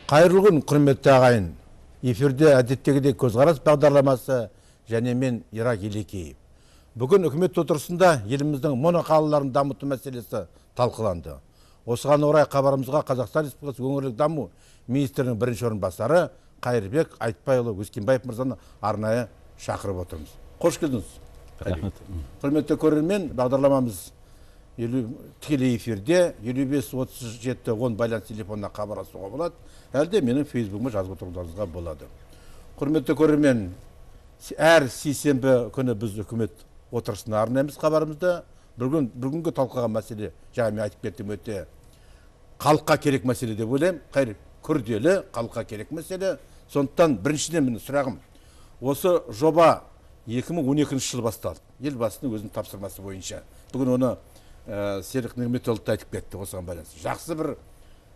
Қайырлы күн, құрметті ағайын. Эфирде әдеттегідей көзқарас бағдарламасы және мен Ирак Елекеев. Бүгін үкімет отырысында еліміздің моноқалаларын дамыту мәселесі талқыланды. Осыған орай хабарымызға Қазақстан Республикасы өңірлік даму министрінің бірінші орынбасары Қайырбек Айтбайұлы Өскенбаев мырзаны арнайы шақырып отырмыз. Қош келдіңіз. Рахмет. Құрметті көрермен, бағдарламамыз тікелей эфирде 55-37-10 байланыс телефонына хабарласуға болады. Әлде менің фейсбугыма жазып отыруларыңызға болады. Құрметті көрермен, әр сейсенбі күні біз үкімет отырысына арнаймыз хабарымызды. Бүгінгі талқыға мәселе, жаңа мен айтып кеттім, өте халыққа керек мәселе деп ойлаймын. Қайыр күрделі, халыққа керек мәселе. Сондықтан біріншіден менің сұрағым, осы жоба 2012 жылы басталды. Елбасының өзінің тапсырмасы бойынша. Бүгін оны Серік Нығметұлы айтып кетті осыған байланысты. Жақсы бір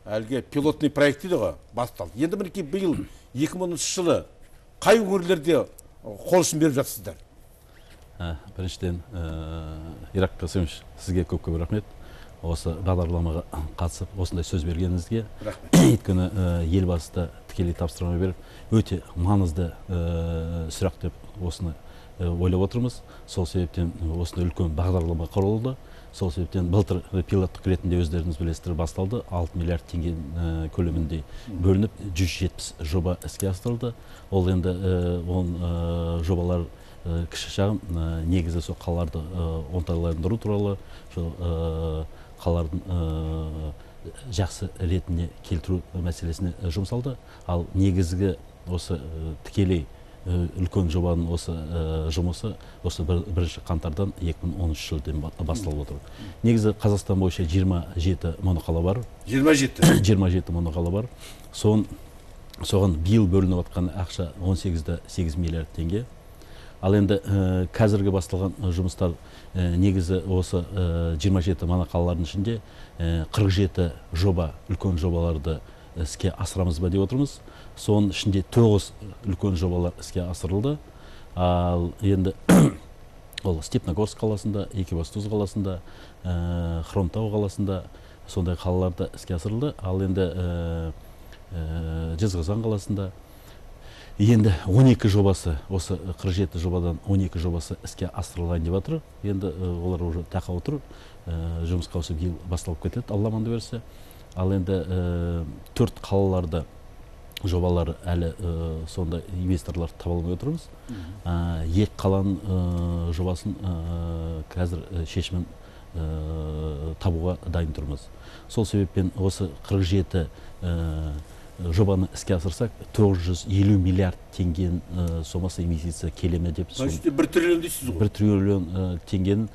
әлгі пилотный проект дейді ғой, басталды. Енді мінекей биыл 2010 жылы қай өңірлерде қол ұшын беріп жатсыздар? Біріншіден, Ирак Қасымович, сізге көп рахмет. Осы бағдарламаға қатысып, осындай сөз бергеніңізге. Өйткені елбасы да тікелей тапсырма беріп, өте маңызды сұрақ деп осыны ойлап отырмыз. Сол себептен осындай үлкен бағдарлама құрылды. Сол себептен былтыр пилоттық ретінде өздеріңіз білесіздер басталды. 6 миллиард теңге көлемінде бөлініп 170 жоба іске асырылды. Ол енді жобалар кіші шағын негізі сол қалаларды оңтайландыру туралы, қалалардың жақсы ретіне келтіру мәселесіне жұмсалды. Ал негізгі осы тікелей үлкен жобаның осы жұмысы осы 1 қаңтардан 2013 жылдан басталып отыр. Негізі Қазақстан бойынша 27 моноқала бар. 27 моноқала бар. Соған биыл бөлініп жатқан ақша 18,8 миллиард теңге. Ал енді қазіргі басталған жұмыстар негізі осы 27 моноқалалардың ішінде 47 жоба, үлкен жобаларды іске асырамыз ба деп отырмыз. Соның ішінде 9 үлкен жобалар іске асырылды. Ал енді ол Степногорск қаласында, Екібастұз қаласында, Хромтау қаласында сондай қалаларда іске асырылды. Ал енді Жезқазған қаласында енді 12 жобасы, осы 47 жобадан 12 жобасы іске асырылған деп жатыр. Енді олар уже тақау отыр. Жұмысқа осы биыл басталып кетеді, Алла аман берсе. Ал енді 4 қалаларда жобалар әлі сонда инвесторлар таба алмай отырмыз. 2 қаланың жобасын қазір шешімін табуға дайын тұрмыз. Сол себеппен осы 47 жобаны іске асырсақ, 950 миллиард теңгенің сомасы инвестиция келеме деп. 1 триллион дейсіз ғой? 1 триллион теңгенің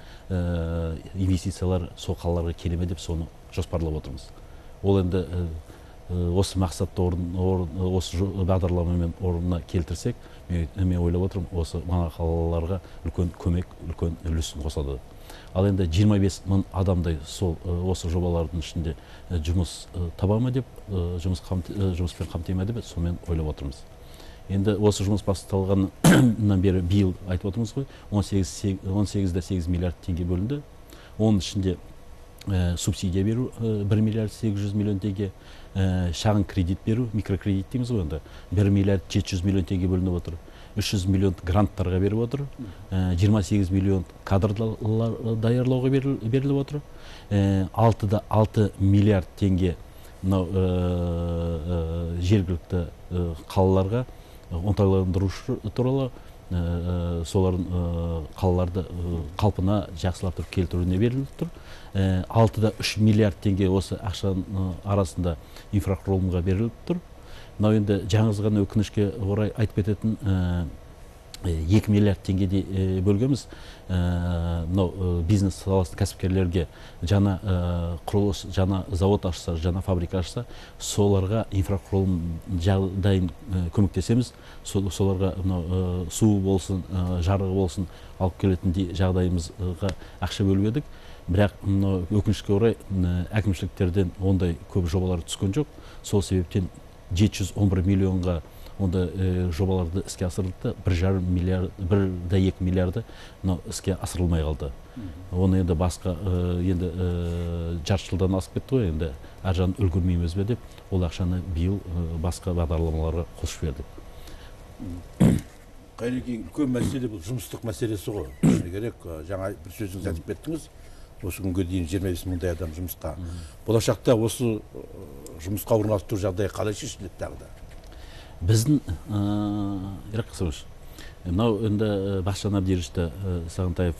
инвестициялар сол қалаларға келеме деп соны жоспарлап отырмыз. Ол енді осы мақсатты осы бағдарламамен орнына келтірсек, мен ойлап отырмын, осы моноқалаларға үлкен көмек, үлкен үлесін қосады. Ал енді 25 мың адамдай осы жобалардың ішінде жұмыс табама деп, жұмыспен қамтима деп, сонымен ойлап отырмыз. Енді осы жұмыс басталғаннан бері биыл айтып отырмыз ғой, 18,8 миллиард теңге бөлінді. Оның ішінде субсидия беру 1 миллиард 800 миллион теңге, шағын кредит беру, микрокредит дейміз ғой енді, 1 миллиард 700 миллион теңге бөлініп отыр. 300 миллион гранттарға беріп отыр, 28 миллион кадрлар даярлауға беріліп отыр, 6 миллиард теңге жергілікті қалаларға оңтайландырушы туралы, солардың қалаларды қалпына жақсылап келтіруіне беріліп тұр. 3 миллиард теңге осы ақшаның арасында инфрақұрылымға беріліп тұр. Мынау енді жаңыз ғана өкінішке орай айтып кететін 2 миллиард теңгеде бөлгенбіз. Мынау бизнес саласы кәсіпкерлерге жаңа құрылыс, жаңа завод ашса, жаңа фабрика ашса, соларға инфрақұрылым жағдайын көмектесеміз. Соларға су болсын, жарығы болсын алып келетіндей жағдайымызға ақша бөліп едік. Бірақ өкінішке орай әкімшіліктерден ондай көп жобалар түскен жоқ. Сол себептен 711 миллионға онда жобаларды іске асырылды, 1,5 миллиард, 1,2 миллиарды іске асырылмай қалды. Оны енді басқа, енді жарты жылдан асып кетті ғой, енді әр жағын үлгермейміз бе деп, ол ақшаны биыл басқа бағдарламаларға қосып бердік. Қайреки, үлкен мәселе бұл жұмыстық мәселесі ғой. Шыны керек, жаңа бір сөзіңіз айтып кеттіңіз. Осы күнге дейін 25 мыңдай адам жұмысқа. Болашақта осы жұмысқа орналастыру жағдайы қалай шешіледі тағы да? Біздің, Ирак Қасымович, мынау енді Бақытжан Әбдіреевичті Сағынтаев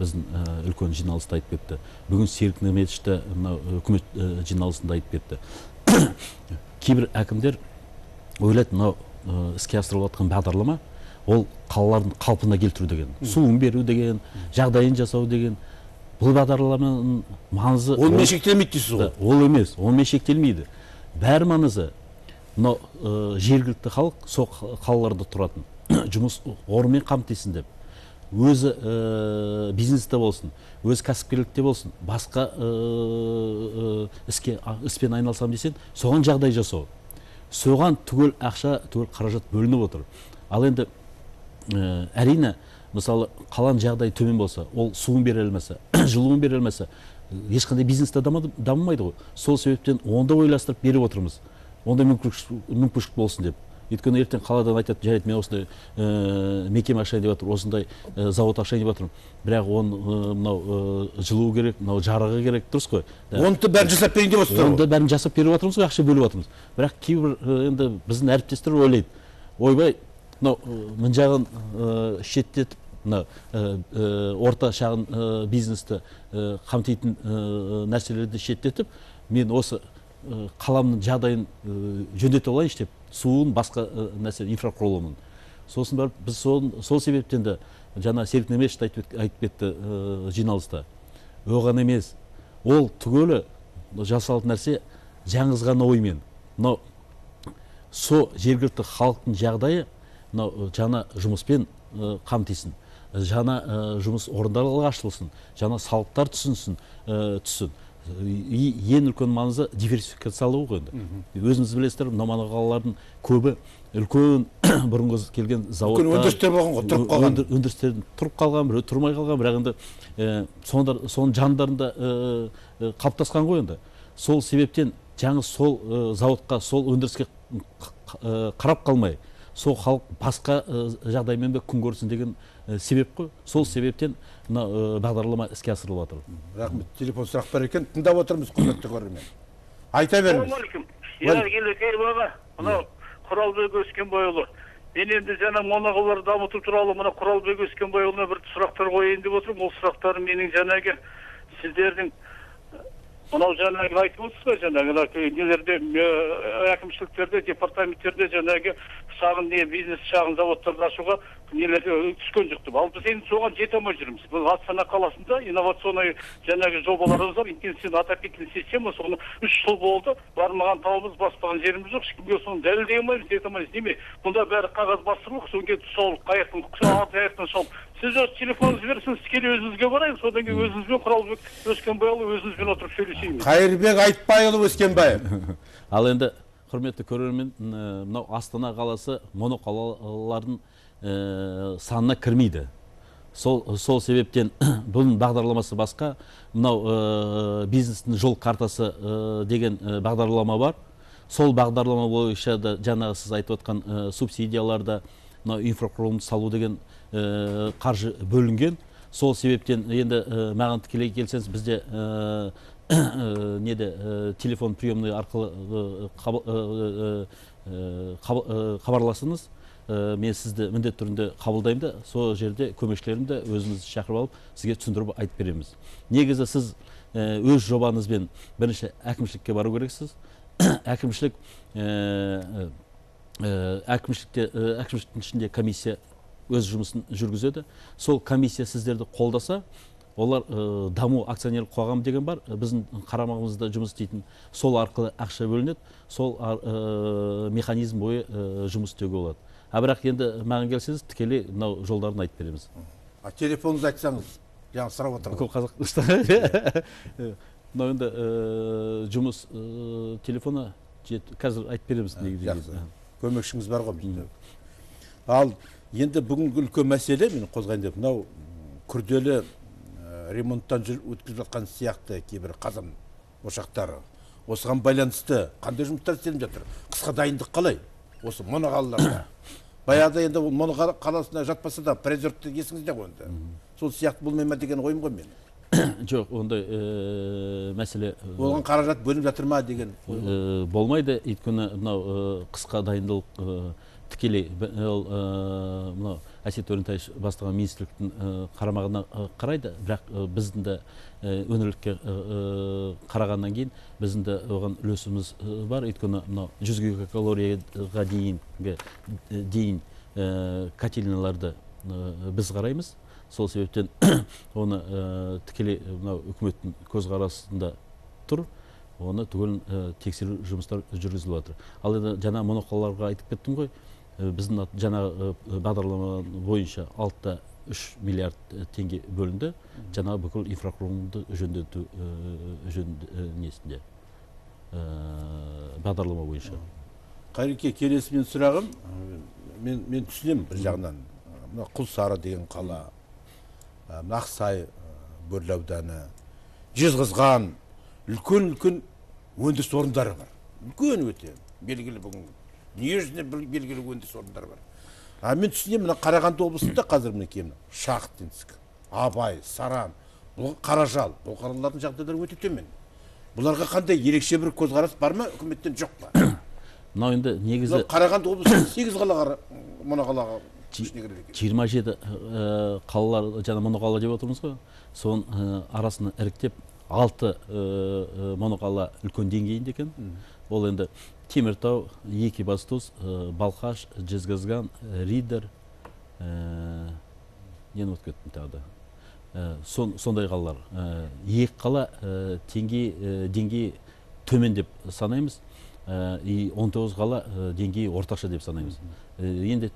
біздің үлкен жиналыста айтып кетті. Бүгін Серік Нәметовичті мынау үкімет жиналысында айтып кетті. Кейбір әкімдер ойлайды, мынау іске асырылып жатқан бағдарлама ол қалалардың қалпына келтіру деген, суын беру деген, жағдайын жасау деген. Бұл бағдарламаның маңызы онымен шектелмейді дейсіз ғой? Ол емес, онымен шектелмейді. Бәрі маңызы жергілікті халық сол қалаларда тұратын, жұмыс орнымен қамтисын деп, өзі бизнесте болсын, өзі кәсіпкерлікте болсын, басқа іспен айналысам десең, соған жағдай жасау. Соған түгел ақша, түгел қаражат бөлініп отыр. Ал енді әрине, мысалы, қалан жағдай төмен болса, ол суын бере алмаса, жылуын бере алмаса, ешқандай бизнесте дамымайды ғой. Сол себептен онда ойластырып беріп отырмыз. Онда мүмкіншілік болсын деп. Өйткені ертең қаладан айтады, жарайды, мен осындай мекеме ашайын деп жатыр, осындай завод ашайын деп жатырмын. Бірақ мынау жылу керек, мынау жарығы керек, дұрыс қой. Онды бәрін жасап берейін деп отырсыздар ғой. Онда бәрін жасап беріп отырмыз ғой, ақша бөліп отырмыз. Бірақ кейбір енді біздің әріптестер ойлайды. Ойбай, мын жағын шеттетіп, орта шағын бизнесті қамтитын нәрселерді шеттетіп, мен осы қаламның жағдайын жөндете алайыншы деп, суын, басқа нәрсе, инфрақұрылымын. Сосын барып, біз сол себептен де жаңа Серік Нәметович айтып кетті жиналыста. Оған емес, ол түгелі жасалатын нәрсе жаңғызған оймен. Со жергілікті халықтың жағдайы жаңа жұмыспен қамтисын, жаңа жұмыс орындары ашылсын, жаңа салықтар түсін. Ең үлкен маңызы диверсификациялау ғой енді. Өзіңіз білесіздер, мына қалалардың көбі үлкен бұрынғы келген заводтар, үлкен өндірістер болған ғой, тұрып қалған. Өндірістердің тұрып қалған, біреу тұрмай қалған, бірақ енді соның жандарында қалыптасқан ғой енді. Сол себептен жаңа сол заводқа, сол өндіріске қарап қалмай, сол халық басқа жағдаймен бе күн көрсін деген себеп қой. Сол себептен бағдарлама іске асырылып жатыр. Рахмет, телефон сұрақ бар екен, тыңдап отырмыз, құрметті көрермен. Айта беріңіз. Ассалаумағалейкум. Елекей аға, мынау Құралбек Өскенбайұлы. Мен енді жаңа монағаларды дамыту туралы мына Құралбек Өскенбайұлына бір сұрақтар қояйын деп отырмын. Ол сұрақтарым менің жаңағы сіздердің мынау жаңағы айтып отырсыз ғой, жаңағы нелерде, әкімшіліктерде, департаменттерде жаңағы шағын бизнес, шағын заводтарды ашуға нелер түскен жоқ деп. Ал біз енді соған жете алмай жүрміз. Бұл Астана қаласында инновационный жаңағы жобаларымыз бар, интенсивный отопительный система, соны 3 жыл болды, бармаған тауымыз, баспаған жеріміз жоқ, ешкімге соны дәлелдей алмаймыз, ете алмаймыз. Неме? Бұнда бәрі қағаз бастырылық, содан кейін тұсаулық аяқтан шалып. Сіз өз телефоныңызды берсеңіз, тікелей өзіңізге барайық, содан кейін өзіңізбен Құралбек Өскенбайұлы өзіңізбен отырып сөйлесейміз. Қайырбек Айтбайұлы Өскенбаев. Ал енді құрметті көрермен, мынау Астана қаласы моноқалалардың санына кірмейді. Сол себептен бұның бағдарламасы басқа, мынау бизнестің жол картасы деген бағдарлама бар. Сол бағдарлама бойынша да жаңағы сіз айтып отқан субсидияларда инфрақұрылымды салу деген қаржы бөлінген. Сол себептен енді маған тікелей келсеңіз, бізде телефон приемный арқылы хабарласыңыз, мен сізді міндетті түрінде қабылдаймын да, сол жерде көмекшілерімді өзімізді шақырып алып, сізге түсіндіріп айтып береміз. Негізі сіз өз жобаңызбен бірінші әкімшілікке бару керексіз. Әкімшіліктің ішінде комиссия өз жұмысын жүргізеді. Сол комиссия сіздерді қолдаса, олар даму акционерлік қоғам деген бар, біздің қарамағымызда жұмыс істейтін, сол арқылы ақша бөлінеді, сол механизм бойы жұмыс істеуге болады. Бірақ енді маған келсеңіз, тікелей мынау жолдарын айтып береміз. Телефоныңызды айтсаңыз, жаңа сұрап отырмын. Көп қазақ. Мынау енді жұмыс телефоны қазір айтып береміз. көмекшіңіз бар ғой бізде. Ал енді бүгінгі үлкен мәселе мен қозғайын деп, мынау күрделі ремонттан өткізіп жатқан сияқты кейбір қазан ошақтары. Осыған байланысты қандай жұмыстар істеліп жатыр? Қысқа дайындық қалай? Осы моноқалаларда. Баяғыда енді ол моноқаласына жатпаса да призорды есіңізде ғой енді. Сол сияқты болмай ма деген ойым ғой менің. Жоқ, ондай мәселе Оған қаражат бөлініп жатыр ма деген болмайды. Өйткені мынау қысқа дайындық тікелей мынау Әсет Өрентаевич бастаған министрліктің қарамағына қарайды, бірақ біздің де өңірлікке қарағаннан кейін біздің де оған үлесіміз бар. Өйткені мынау 100 гигакалорияға дейін котельнияларды біз қараймыз. Сол себептен оны тікелей мынау үкіметтің көзқарасында тұр. Оны түгелін тексеру жұмыстар жүргізіліп жатыр. Ал енді жаңа моноқалаларға айтып кеттім ғой. Біздің жаңа бағдарлама бойынша 6,3 миллиард теңге бөлінді. Жаңа бүкіл инфрақұрылымды жөндету несінде бағдарлама бойынша. Қайреке, келесі мен сұрағым, мен түсінемін бір жағынан. Құлсары деген қала, Ақсай, Бөрлі ауданы, Жезқазған, үлкен өндіріс орындары бар. Үлкен өте белгілі бүгін. Дүниежүзінде белгілі өндіріс орындары бар. Мен түсінемін, мына Қарағанды облысында қазір мінекей Шахтинск, Абай, Саран, Қаражал, бұл қалалардың жағдайлары өте төмен. Бұларға қандай ерекше бір көзқарас бар ма, үкіметтен жоқ па? Мынау енді негізі Қарағанды облысында 8 қалаға моноқалаға 27 қалалар, жаңа моноқала деп отырмыз ғой. Соның арасында іріктеп 6 моноқала үлкен деңгейінде екен. Ол енді Теміртау, Екібастұз, Балқаш, Жезқазған, Риддер, нені өтіп кеттім тағы да. Сондай қалалар. Екі қала деңгей төмен деп санаймыз. 19 қала деңгей орташа деп санаймыз. Енді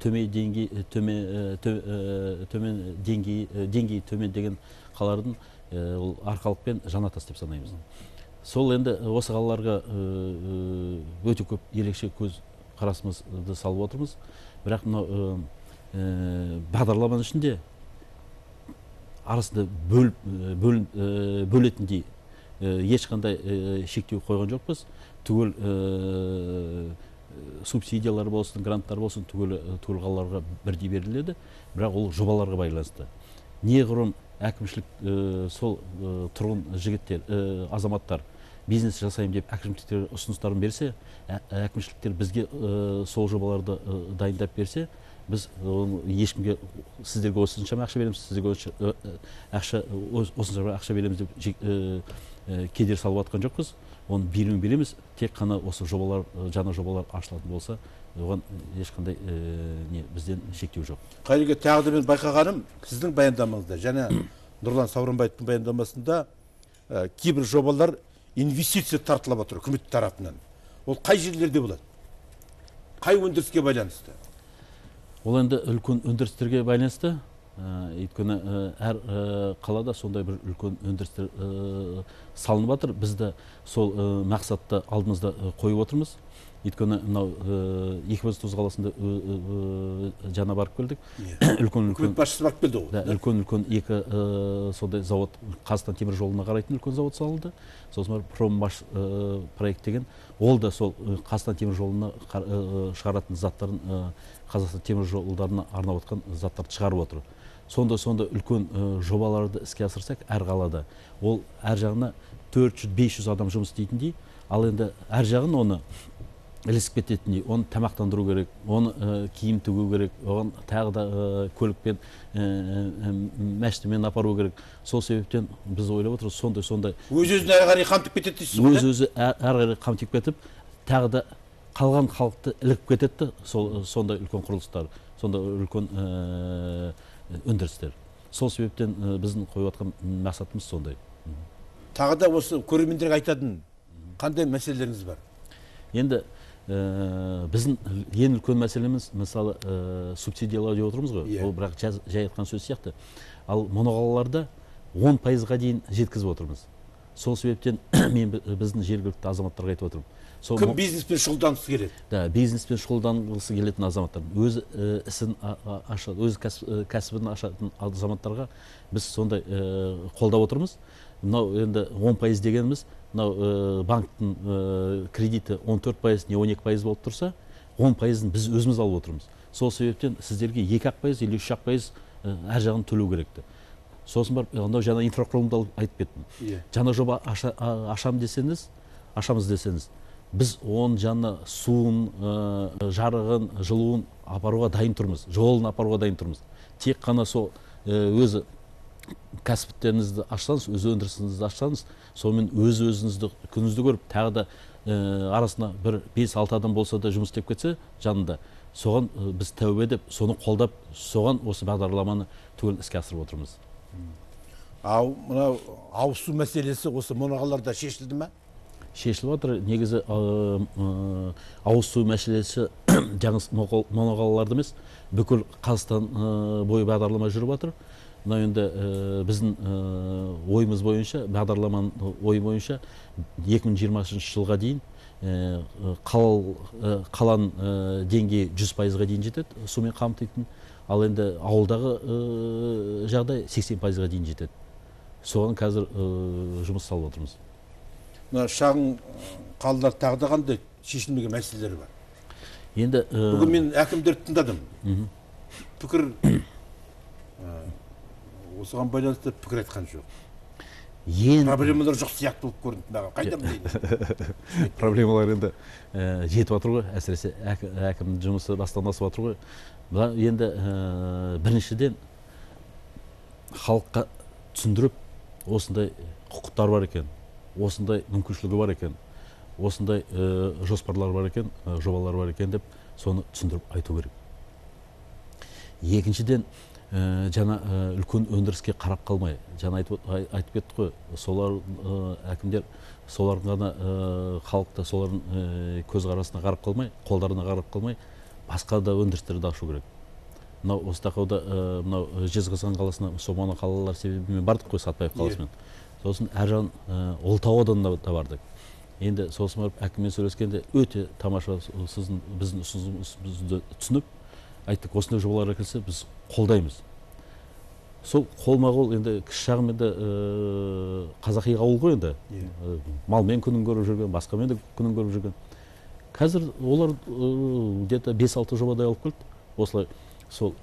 деңгей төмен деген қалардың Арқалық пен Жаңатас деп санаймыз. Сол енді осы қалаларға өте көп ерекше көз қарасымызды салып отырмыз. Бірақ мынау бағдарламаның ішінде арасында бөлетіндей ешқандай шектеу қойған жоқпыз. Түгел субсидиялар болсын, гранттар болсын, түгел қалаларға бірдей беріледі. Бірақ ол жобаларға байланысты. Неғұрым әкімшілік сол тұрғын жігіттер, азаматтар бизнес жасайым деп әкімшіліктер ұсыныстарын берсе, әкімшіліктер бізге сол жобаларды дайындап берсе, біз ешкімге сіздерге осыншама ақша береміз, сіздерге осыншама ақша береміз деп кедер салып жатқан жоқпыз. Оны береміз, тек қана осы жобалар, жаңа жобалар ашылатын болса, оған ешқандай бізден шектеу жоқ. Қайреке, тағы да мен байқағаным, сіздің баяндамаңызда, және Нұрлан Сауранбаевтың баяндамасында кейбір жобалар инвестиция тартылып отыр үкімет тарапынан. Ол қай жерлерде болады? Қай өндіріске байланысты? Ол енді үлкен өндірістерге байланысты. Өйткені әр қалада сондай бір үлкен өндірістер салынып жатыр. Біз де сол мақсатты алдымызда қойып отырмыз. Өйткені мынау Екібастұз қаласында жаңа барып келдік. Үкімет басшысы барып келді ғой. Үлкен екі сондай завод, Қазақстан темір жолына қарайтын үлкен завод салынды. Сосын Промбаш проект деген, ол да сол Қазақстан темір жолына шығаратын заттарын, Қазақстан темір жолдарына арнап отқан заттарды шығарып отыр. Сонда үлкен жобаларды іске асырсақ, әр қалада ол әр жағына 400-500 адам жұмыс істейтіндей, ал енді әр жағын оны ілесіп кететіндей, оны тамақтандыру керек, оны киім тігу керек, оған тағы да көлікпен, мәштімен апару керек. Сол себептен біз ойлап отырмыз, сондай өз-өзін әрі қарай қамтып кетеді дейсіз ғой? Өз-өзі әрі қарай қамтып кетіп, тағы да қалған халықты іліп кетеді, сондай үлкен құрылыстар, сондай үлкен өндірістер. Сол себептен біздің қойып жатқан мақсатымыз сондай. Тағы да осы көрермендерге айтатын қандай мәселелеріңіз бар? Енді біздің ең үлкен мәселеміз, мысалы, субсидиялау деп отырмыз ғой, ол бірақ жай айтқан сөз сияқты. Ал моноқалаларда 10%-ға дейін жеткізіп отырмыз. Сол себептен мен біздің жергілікті азаматтарға айтып отырмын. Кім бизнеспен шұғылданғысы келеді? Да, бизнеспен шұғылданғысы келетін азаматтар, өз ісін ашады, өз кәсібін ашатын азаматтарға біз сондай қолдап отырмыз. Мынау енді 10% дегеніміз, мынау банктың кредиті 14% не 12% болып тұрса, 10%-ын біз өзіміз алып отырмыз. Сол себептен сіздерге 2% или 3% әр жағын төлеу керекті. Сосын барып, жаңа инфрақұрылымды айтып кеттім. Жаңа жоба ашамыз десеңіз, біз оның жаңа суын, жарығын, жылуын апаруға дайын тұрмыз, жолын апаруға дайын тұрмыз. Тек қана сол өзі кәсіптеріңізді ашсаңыз, өз өндірісіңізді ашсаңыз, сонымен өз-өзіңізді күніңізді көріп, тағы да арасына бір 5-6 адам болса да жұмыс істеп кетсе, жанында, соған біз тәубе деп, соны қолдап, соған осы бағдарламаны түгел іске асырып отырмыз. Мынау ауызсу мәселесі осы моноқалаларда шешілді ме? Шешіліп отыр. Негізі ауызсу мәселесі жаңыз моноқалаларды емес, бүкіл Қазақстан бойы бағдарлама жүріп отыр. Мына енді біздің ойымыз бойынша, бағдарламаның ойы бойынша 2020 жылға дейін қаланың деңгейі 100%-ға дейін жетеді, сумен қамтитын. Ал енді ауылдағы жағдай 80%-ға дейін жетеді. Соған қазір жұмыс салып отырмыз. Шағын қалалар тағы да қандай шешілмеген мәселелері бар? Енді бүгін мен әкімдерді тыңдадым. Пікір осыған байланысты пікір айтқан жоқ. Проблемалар жоқ сияқты болып көрінді маған. Қайда білейін? Проблемалар енді жетіп отыр ғой, әсіресе әкімнің жұмысы бастан асып отыр ғой. Енді біріншіден халыққа түсіндіріп, осындай құқықтар бар екен, осындай мүмкіншілігі бар екен, осындай жоспарлар бар екен, жобалар бар екен деп, соны түсіндіріп айту керек. Екіншіден, жаңа үлкен өндіріске қарап қалмай, жаңа айтып кетті ғой, солар әкімдер, солардың ғана халықта солардың көзқарасына қарап қалмай, қолдарына қарап қалмай, басқа да өндірістерді ашу керек. Мынау осы тақауда Жезқазған қаласына Соманы қалалар себебімен бардық қой, Сатпаев қаласымен. Сосын әр жағын Ұлытау ауданына да бардық. Енді сосын барып әкіммен сөйлескенде өте тамаша сіздің біздің ұсынысымызды түсініп, айттық, осындай жобалар әкелсе біз қолдаймыз. Сол қолма-қол енді кіші шағым енді қазақи ауыл ғой енді. Малмен күнін көріп жүрген, басқамен де күнін көріп жүрген. Қазір олар где-то 5-6 жобадай алып келді. Осылай сол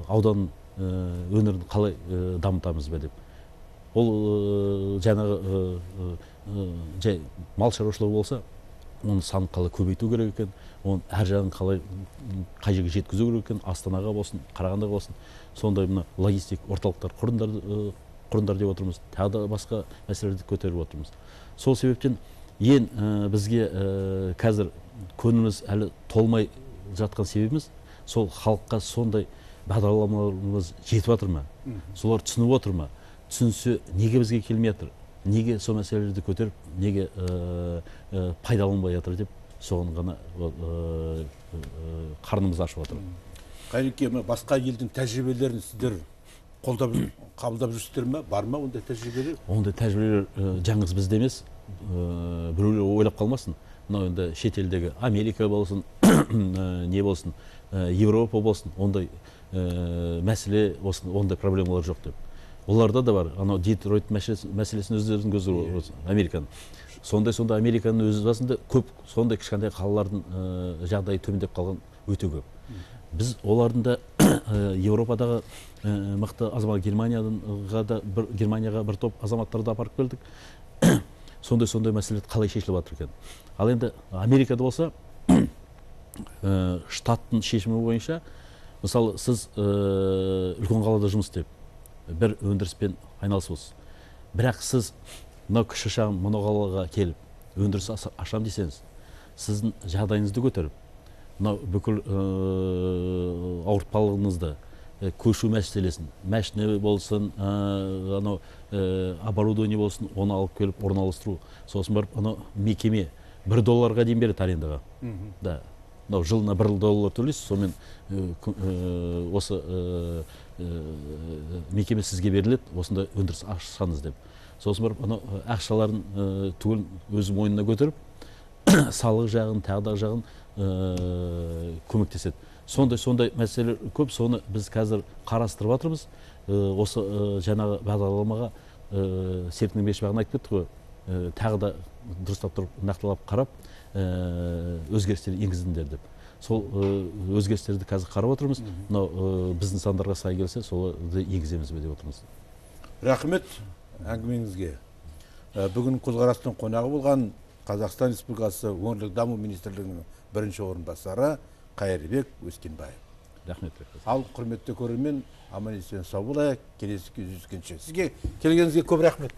аудан өнерін қалай дамытамыз бе деп. Ол жаңағы жай мал шаруашылығы болса, оны санын қалай көбейту керек екен, оны әр жағын қалай қай жерге жеткізу керек екен, Астанаға болсын, Қарағандыға болсын, сондай мына логистик орталықтар құрындар деп отырмыз, тағы да басқа мәселелерді көтеріп отырмыз. Сол себептен ең бізге қазір көңіліміз әлі толмай жатқан себебіміз, сол халыққа сондай бағдарламаларымыз жетіп жатыр ма, солар түсініп отыр ма, түсінсе неге бізге келмей жатыр, неге сол мәселелерді көтеріп, неге пайдаланбай жатыр деп, соған ғана қарнымыз ашып отыр. Қайреке, басқа елдің тәжірибелерін сіздер қабылдап жүрсіздер ме? Бар ма ондай тәжірибелер? Ондай тәжірибелер жаңыз бізде емес, біреулер ойлап қалмасын. Мынау енді шетелдегі Америка болсын, не болсын, Европа болсын, ондай мәселе, ондай проблемалар жоқ деп. Оларда да бар, анау Детройт мәселесін өздерінің көздері Американың. Сондай Американың өз басында көп сондай кішкентай қалалардың жағдайы төмендеп қалған өте көп. Біз олардың да Европадағы мықты азамат Германияға бір топ азаматтарды апарып келдік. Сондай мәселелер қалай шешіліп жатыр екен. Ал енді Америкада болса, штаттың шешімі бойынша, мысалы сіз үлкен қалада жұмыс істеп, бір өндіріспен айналысыз. Бірақ сіз мынау кіші шағын моноқалаға келіп, өндіріс ашам десеңіз, сіздің жағдайыңызды көтеріп, мынау бүкіл ауыртпалығыңызды, көшу мәселесін, машина болсын, оборудование болсын, оны алып келіп орналастыру. Сосын барып, мекеме $1 дейін береді арендаға. Да. Жылына $1 төлейсіз, сонымен осы мекеме сізге беріледі, осында өндіріс ашсаңыз деп. Сосын барып, ақшаларын түгел өз мойнына көтеріп, салық жағын, тағы жағын көмектеседі. Сондай мәселелер көп, соны біз қазір қарастырып жатырмыз. Осы жаңағы бағдарламаға Серіктің Бешбағын айтып кетті ғой, тағы да дұрыстап тұрып нақтылап қарап өзгерістер енгізіңдер деп. Сол өзгерістерді қазір қарап отырмыз. Мынау біздің нысандарға сай келсе, соларды енгіземіз бе деп отырмыз. Рахмет әңгімеңізге. Бүгін көзқарастың қонағы болған Қазақстан Республикасы өңірлік даму министрлігінің бірінші орынбасары Қайырбек Өскенбаев. Рахмет. Ал құрметті көрермен, аман есен сау болайық. Келесі кездескенше. Сізге келгеніңізге көп рахмет.